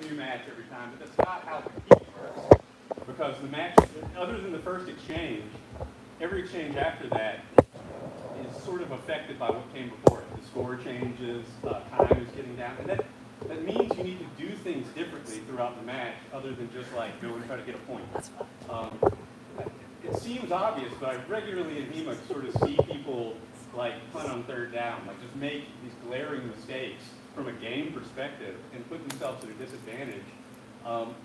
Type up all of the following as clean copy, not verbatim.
new match every time, but that's not how competing works. Because the match, other than the first exchange, every exchange after that is sort of affected by what came before it. The score changes, time is getting down, and that means you need to do things differently throughout the match, other than just like go and try to get a point. It seems obvious, but I regularly in HEMA sort of see people like punt on third down, like just make these glaring mistakes from a game perspective and put themselves at a disadvantage.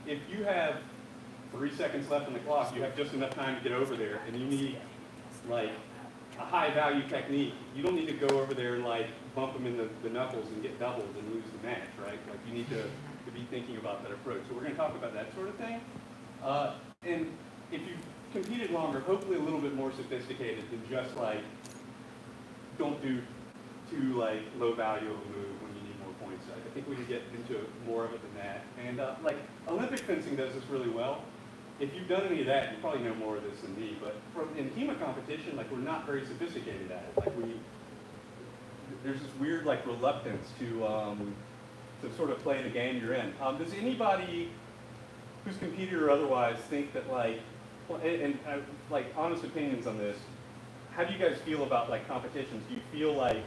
If you have 3 seconds left on the clock, you have just enough time to get over there, and you need like a high value technique. You don't need to go over there and like bump them in the knuckles and get doubled and lose the match, right? Like you need to be thinking about that approach. So we're going to talk about that sort of thing. And if you've competed longer, hopefully a little bit more sophisticated than just like, don't do too like low value of a move when you need more points. I think we can get into more of it than that. And like Olympic fencing does this really well. If you've done any of that, you probably know more of this than me. But in HEMA competition, like we're not very sophisticated at it. Like there's this weird like reluctance to sort of play the game you're in. Does anybody who's competed or otherwise think that like, like honest opinions on this? How do you guys feel about like competitions? Do you feel like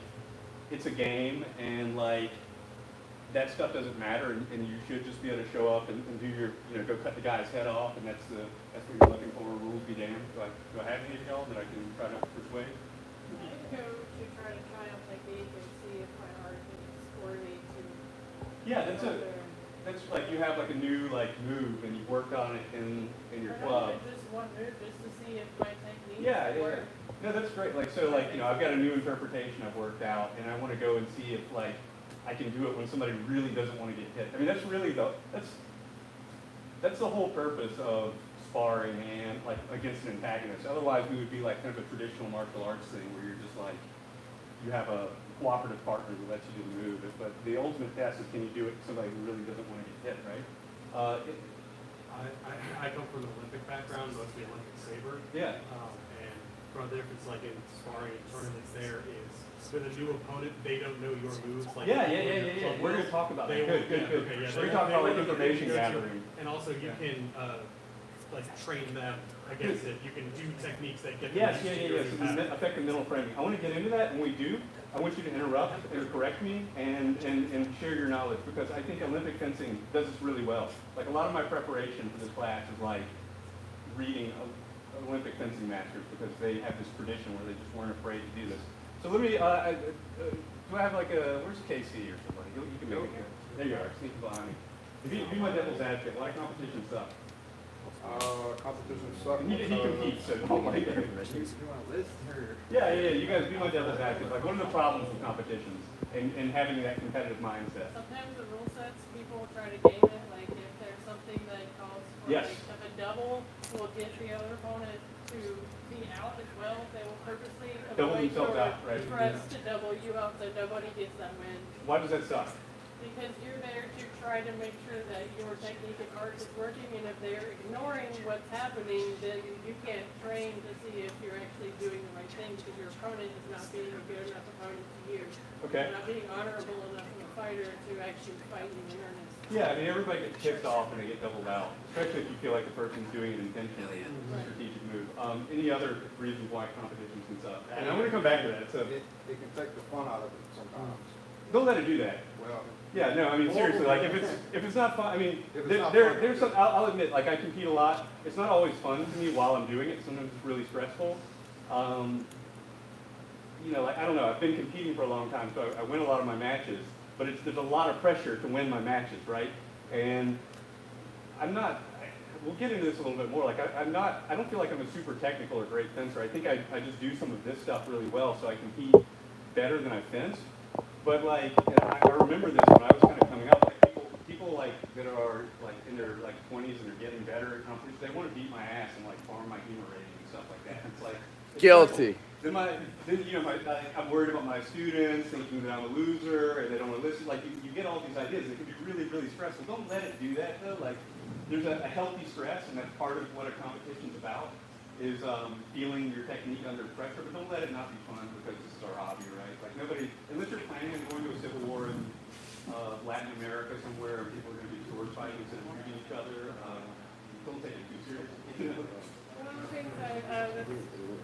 it's a game and like that stuff doesn't matter and you should just be able to show up and do your, go cut the guy's head off and that's what you're looking for, rules be damned? Do I have any of y'all that I can try to persuade? I go to try to try out technique and see if my art can coordinate to. Yeah, that's like you have like a new like move and you've worked on it in your club. Just one move just to see if my technique Yeah. works. No, that's great. Like so, like I've got a new interpretation I've worked out, and I want to go and see if like I can do it when somebody really doesn't want to get hit. I mean, that's really that's the whole purpose of sparring and like against an antagonist. Otherwise, we would be like kind of a traditional martial arts thing where you're just like you have a cooperative partner who lets you do the move. But the ultimate test is can you do it to somebody who really doesn't want to get hit, right? I come from an Olympic background, mostly Olympic saber. Yeah. And from the difference, like in sparring and tournaments, there is with a new opponent, they don't know your moves. Like Yeah. We're going to talk about that. Good. Okay, yeah, We're talking about like information gathering. And also you can like train them against it. You can do techniques that get them Yes. used to So the effective mental framing. I want to get into that, and when we do, I want you to interrupt and correct me and share your knowledge, because I think Olympic fencing does this really well. Like a lot of my preparation for this class is like reading Olympic fencing masters, because they have this tradition where they just weren't afraid to do this. So let me, do I have like where's KC or somebody? You can make it here. There you are, sneaking behind me. Be my devil's advocate. Why competition suck? Competition sucks. He competes, so don't like it. Yeah. You guys be my devil's advocate. Like, what are the problems with competitions and having that competitive mindset? Sometimes the rule sets, people try to game it, like if there's something that calls for Yes. like if a double will get the other opponent to be out as well, they will purposely Double avoid themselves your out, right? press to double you out so nobody gets that win. Why does that suck? Because you're there to try to make sure that your technique and art is working, and if they're ignoring what's happening, then you can't train to see if you're actually doing the right thing, because your opponent is not being a good enough opponent to you. Okay. They're not being honorable enough of a fighter to actually fight in earnest. Yeah, I mean, everybody gets tipped off and they get doubled out, especially if you feel like the person's doing it intentionally. Strategic move. Any other reasons why competitions can suck? And I'm going to come back to that. So It can take the fun out of it sometimes. don't let it do that. Well, Yeah, no, I mean seriously, like if it's not fun, I mean If it's not there's fun. some. I'll admit, like I compete a lot. It's not always fun to me while I'm doing it. Sometimes it's really stressful. Like I don't know. I've been competing for a long time, so I win a lot of my matches. But there's a lot of pressure to win my matches, right? And I'm not. We'll get into this a little bit more. Like I'm not. I don't feel like I'm a super technical or great fencer. I think I just do some of this stuff really well, so I compete better than I fence. But like, I remember this when I was kind of coming up. Like people like that are like in their like 20s and are getting better at competitions. They want to beat my ass and like farm my hema rating and stuff like that. It's like Guilty. Then I'm worried about my students thinking that I'm a loser and they don't want to listen. Like you get all these ideas. It can be really, really stressful. Don't let it do that though. Like there's a healthy stress, and that's part of what a competition's about. Is feeling your technique under pressure, but don't let it not be fun, because this is our hobby, right? Like nobody, unless you're planning on going to a civil war in Latin America somewhere, and people are going to be sword fighting instead of shooting each other. Don't take it too seriously. One of the things that's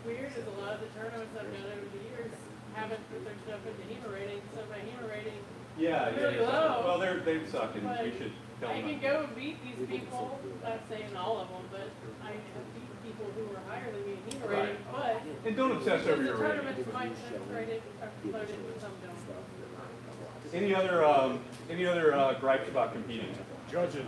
weird is a lot of the tournaments I've done over the years haven't put their stuff into HEMA rating, so my HEMA rating Yeah, really yeah. low. Well, they suck, and But we should tell I them. can go and beat these people, not saying all of them, but I have beat people who are higher than me in HEMA Right. rating, but And don't obsess over the your rating. tournaments might have rated or floated, but some don't. Any other gripes about competing? Judges.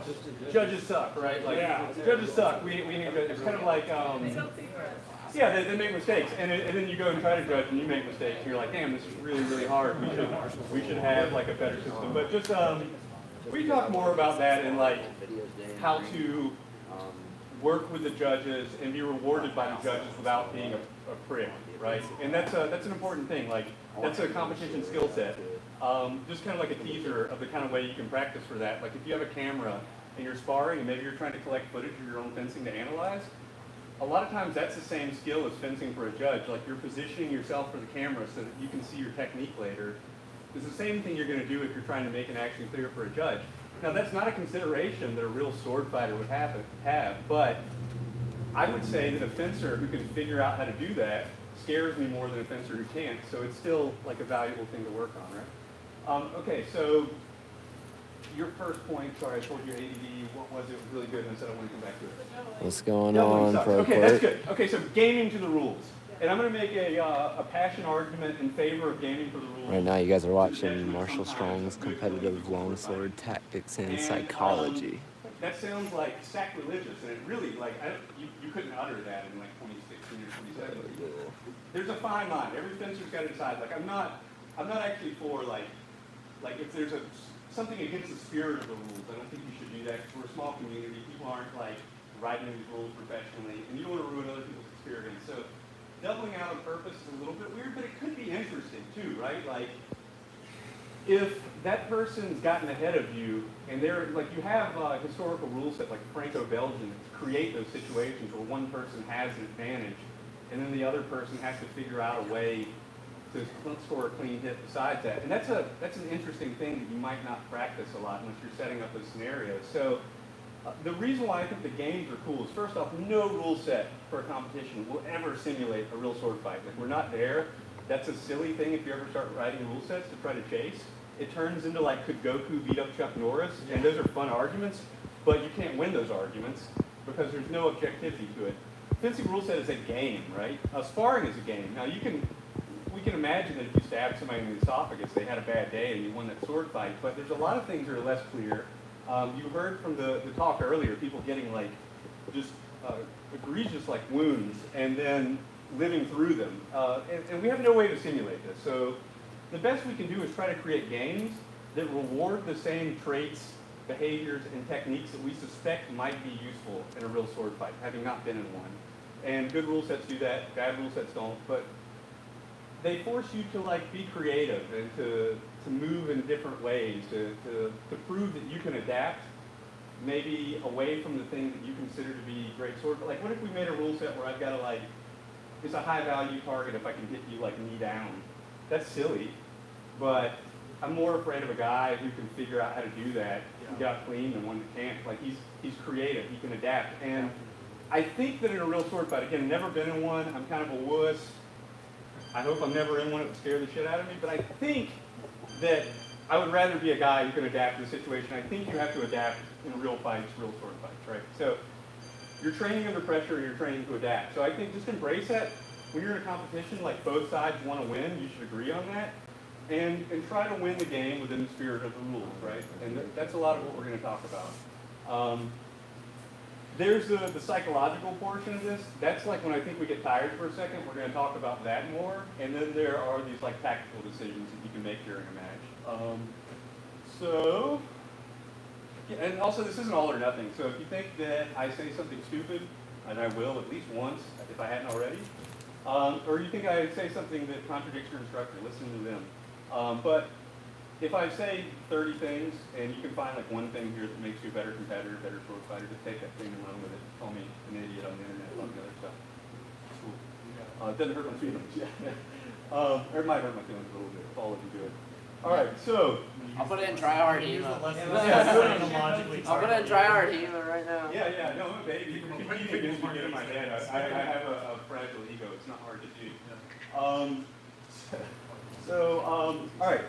Judges suck, right? Like, Yeah. Judges suck. We it's kind of like They don't see threats. yeah, they make mistakes, and then you go and try to judge, and you make mistakes, and you're like, damn, this is really hard. We should have like a better system. But just we talk more about that and like how to work with the judges and be rewarded by the judges without being a prick, right? And that's an important thing. Like that's a competition skill set. Just kind of like a teaser of the kind of way you can practice for that. Like if you have a camera and you're sparring and maybe you're trying to collect footage of your own fencing to analyze, a lot of times that's the same skill as fencing for a judge. Like you're positioning yourself for the camera so that you can see your technique later. It's the same thing you're going to do if you're trying to make an action clear for a judge. Now that's not a consideration that a real sword fighter would have, but I would say that a fencer who can figure out how to do that scares me more than a fencer who can't. So it's still like a valuable thing to work on, right? Okay, so your first point, sorry, I told you ADD, what was it? It was really good, and I said I want to come back to it. What's going Doubling on, sucks. Pro Okay, that's Court? good. Okay, so gaming to the rules. And I'm going to make a passion argument in favor of gaming for the rules. Right now, you guys are watching Marshall Strong's competitive longsword tactics and psychology. That sounds like sacrilegious, and it really, like, you couldn't utter that in like 2016 or 2017. There's a fine line. Every fencer's got to decide. Like, I'm not actually for like if there's something against the spirit of the rules, I don't think you should do that. We're a small community. People aren't like writing these rules professionally, and you don't want to ruin other people's experience. So doubling out on purpose is a little bit weird, but it could be interesting too, right? Like if that person's gotten ahead of you, and they're like you have historical rules that like Franco-Belgian create those situations where one person has an advantage, and then the other person has to figure out a way to score a clean hit besides that. And that's an interesting thing that you might not practice a lot unless you're setting up those scenarios. So the reason why I think the games are cool is first off, no rule set for a competition will ever simulate a real sword fight. Like we're not there. That's a silly thing if you ever start writing rule sets to try to chase. It turns into like could Goku beat up Chuck Norris? And those are fun arguments, but you can't win those arguments because there's no objectivity to it. Fencing rule set is a game, right? Sparring is a game. Now we can imagine that if you stabbed somebody in the esophagus, they had a bad day and you won that sword fight, but there's a lot of things that are less clear. You heard from the talk earlier, people getting like just egregious like wounds and then living through them. And we have no way to simulate this. So the best we can do is try to create games that reward the same traits, behaviors, and techniques that we suspect might be useful in a real sword fight, having not been in one. And good rule sets do that, bad rule sets don't, but they force you to like be creative and to move in different ways, to prove that you can adapt maybe away from the things that you consider to be great sword. But like what if we made a rule set where I've got to like, it's a high value target if I can hit you like knee down. That's silly, but I'm more afraid of a guy who can figure out how to do that and get out clean than one that can't. Like he's creative, he can adapt. And I think that in a real sword fight, again, never been in one, I'm kind of a wuss. I hope I'm never in one. It would scare the shit out of me. But I think that I would rather be a guy who can adapt to the situation. I think you have to adapt in real fights, real sword fights, right? So you're training under pressure and you're training to adapt. So I think just embrace that. When you're in a competition, like both sides want to win, you should agree on that. And try to win the game within the spirit of the rules, right? And that's a lot of what we're going to talk about. There's the psychological portion of this. That's like when I think we get tired for a second, we're going to talk about that more. And then there are these like tactical decisions that you can make during a match. And also this isn't all or nothing. So if you think that I say something stupid, and I will at least once if I hadn't already, or you think I say something that contradicts your instructor, listen to them. But if I say 30 things and you can find like one thing here that makes you a better competitor, better sword fighter, just take that thing and run with it. Call me an idiot on the internet, all the other stuff. Cool. It doesn't hurt my feelings. Or it might hurt my feelings a little bit if all of you do it. All right, so I'll put it in try hard Use the hema. less Yeah. psychologically I'll put it in try hard hema right now. yeah, no, I'm a baby. If you're competing against me, get in my head. I have a fragile ego. It's not hard to do. All right.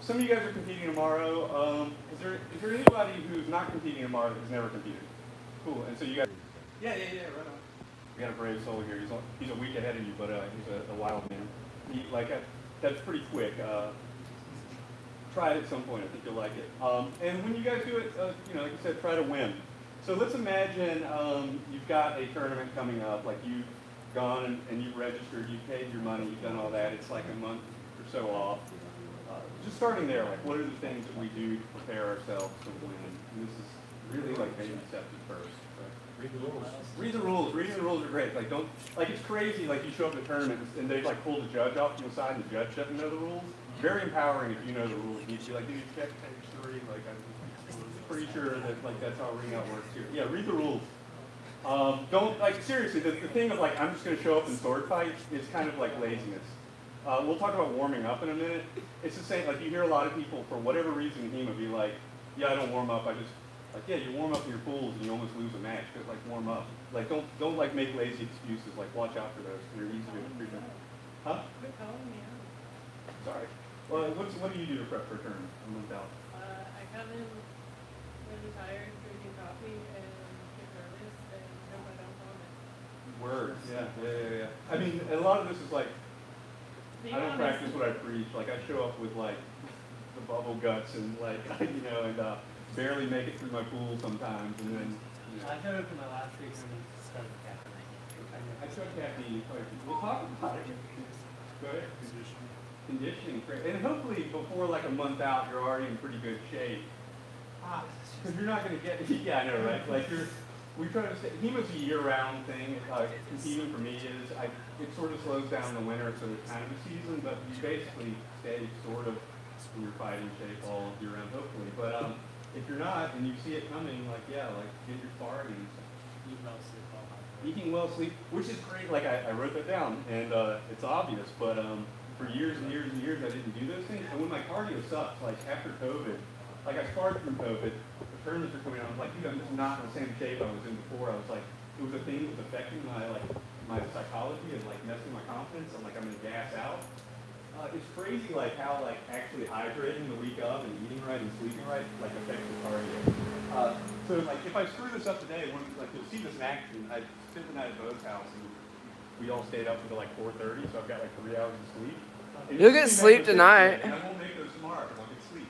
Some of you guys are competing tomorrow. Is there anybody who's not competing tomorrow that's never competed? Cool. And so you guys. Yeah, right on. We got a brave soul here. He's a week ahead of you, but he's a wild man. That's pretty quick. Try it at some point. I think you'll like it. And when you guys do it, like I said, try to win. So let's imagine you've got a tournament coming up. Like you've gone and you've registered, you've paid your money, you've done all that. It's like a month or so off. Just starting there, like what are the things that we do to prepare ourselves to win? And this is really like baby steps at first. Read the rules. Reading the rules are great. It's crazy. Like you show up at tournaments and they like pull the judge off to the side and the judge doesn't know the rules. Very empowering if you know the rules. You be like, dude, check page 3. Like I'm pretty sure that that's how ring out works here. Yeah, read the rules. Don't seriously. The thing of like I'm just going to show up and sword fight is kind of like laziness. We'll talk about warming up in a minute. It's the same. Like you hear a lot of people for whatever reason, HEMA be like, yeah, I don't warm up. I just you warm up in your pools and you almost lose a match because warm up. Like don't make lazy excuses. Like watch out for those. They're easy to prevent. Huh? Quit calling me out. Sorry. Well, what do you do to prep for a tournament? I'm moved out. I come in really tired, drinking coffee, and get nervous, and hope I don't vomit. Words. Yeah. I mean, a lot of this is like Be I don't honest. practice what I preach. Like I show up with like the bubble guts and barely make it through my pool sometimes, and then. I showed up to my last week and started caffeine. I showed caffeine. We'll talk about it. Go ahead. Conditioning, and hopefully before like a month out, you're already in pretty good shape. Because you're not going to get. Yeah, I know, right? We try to say HEMA's a year-round thing. Competing for me is it sort of slows down in the winter, so there's kind of a season, but you basically stay sort of in your fighting shape all year round, hopefully. But if you're not and you see it coming, get your sparring and stuff. Eating well, sleep, which is great. Like I wrote that down, and it's obvious, but for years and years and years, I didn't do those things. And when my cardio sucks, like after COVID, like I sparred through COVID, the tournaments are coming out. I'm like, dude, I'm just not in the same shape I was in before. I was like, it was a thing that was affecting my psychology and messing my confidence. I'm gonna gas out. It's crazy how actually hydrating the week of and eating right and sleeping right affects the cardio. So if I screw this up today, you'll see this in action. I spent the night at Bo's house and we all stayed up until 4:30, so I've got 3 hours of sleep. And You'll get sleep tonight. And I won't make those tomorrow because I'll get sleep.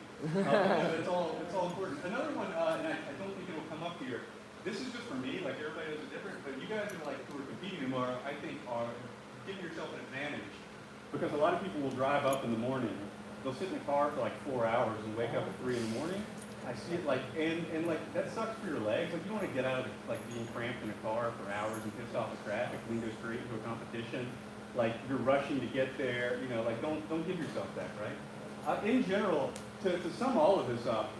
It's all important. Another one, and I don't think it'll come up here. This is just for me. Everybody does it different, but you guys who are competing tomorrow, I think are giving yourself an advantage. Because a lot of people will drive up in the morning. They'll sit in the car for 4 hours and wake up at 3 in the morning. I see it and that sucks for your legs. You don't want to get out of being cramped in a car for hours and pissed off with traffic and then go straight into a competition. You're rushing to get there. Don't give yourself that, right? In general, to sum all of this up,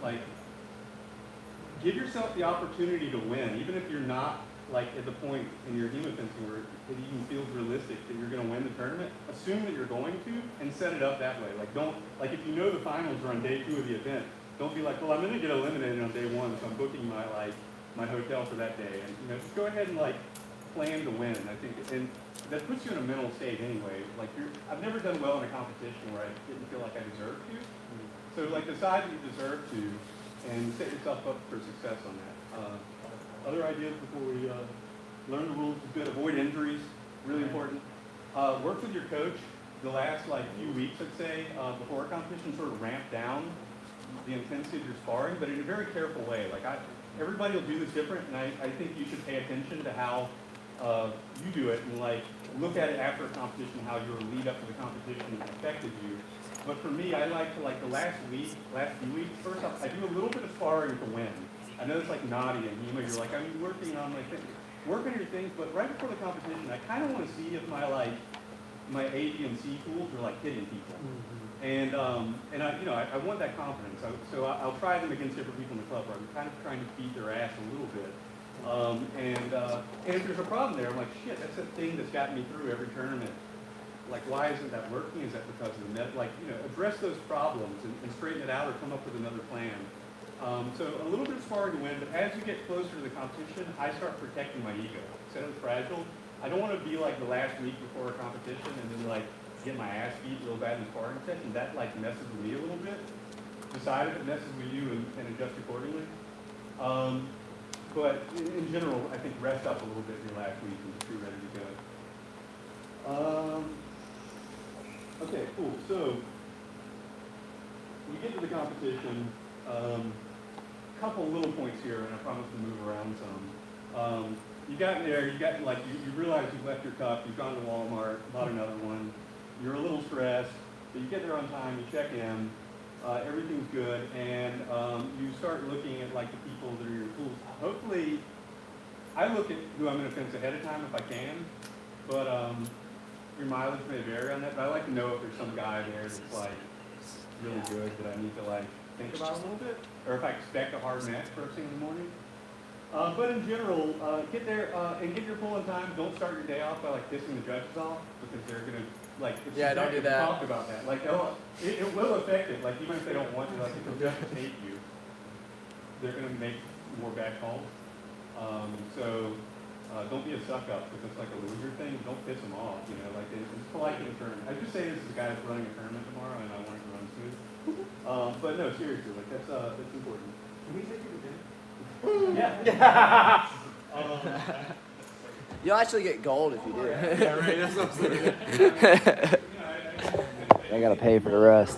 give yourself the opportunity to win, even if you're not at the point in your HEMA fencing where it even feels realistic that you're going to win the tournament. Assume that you're going to and set it up that way. Don't if you know the finals are on day 2 of the event, don't be well, I'm going to get eliminated on day 1, so I'm booking my hotel for that day. And just go ahead and plan to win. I think, and that puts you in a mental state anyway. I've never done well in a competition where I didn't feel like I deserved to. So decide that you deserve to, and set yourself up for success on that. Other ideas before we learn the rules is good. Avoid injuries, really important. Work with your coach the last few weeks, I'd say, before a competition, sort of ramp down the intensity of your sparring, but in a very careful way. Everybody will do this different, and I think you should pay attention to how you do it, and look at it after a competition, how your lead up to the competition affected you. But for me, I like to the last few weeks. First off, I do a little bit of sparring to win. I know it's naughty and HEMA. You're I'm working on work on your things, but right before the competition, I kind of want to see if my A, B, and C tools are hitting people. And I want that confidence. So I'll try them against different people in the club where I'm kind of trying to beat their ass a little bit. And if there's a problem there, I'm shit, that's the thing that's gotten me through every tournament. Like, why isn't that working? Is that because of the address those problems and straighten it out or come up with another plan. So a little bit of sparring to win, but as you get closer to the competition, I start protecting my ego. Instead of fragile, I don't want to be like the last week before a competition and then like get my ass beat real bad in the sparring session. That like messes with me a little bit. Decide if it messes with you and adjust accordingly. But in general, I think rest up a little bit in your last week and just be ready to go. Okay, cool. So we get to the competition. Couple little points here, and I promise to move around some. You got there, you realize you've left your cup, you've gone to Walmart, bought another one, you're a little stressed, but you get there on time, you check in, everything's good, and you start looking at like the people that are your tools. Hopefully, I look at who I'm going to fence ahead of time if I can, but your mileage may vary on that, but I like to know if there's some guy there that's like really good that I need to like think about a little bit, or if I expect a hard match first thing in the morning. But in general, get there and get your pull in time. Don't start your day off by like pissing the judges off because they're gonna like. It's Yeah, don't do we that. talked about that. Like it will affect it. Like even if they don't want to, like if the judges hate you, they're gonna make more bad calls. Don't be a suck up because it's like a loser thing. Don't piss them off. You know, like it's polite in the tournament. I just say this is the guy that's running a tournament tomorrow, and I want it to run smooth. But no, seriously, like that's important. Can we take you to dinner? Yeah. You'll actually get gold if you do. Yeah, right. That's what I'm saying. I gotta pay for the rest.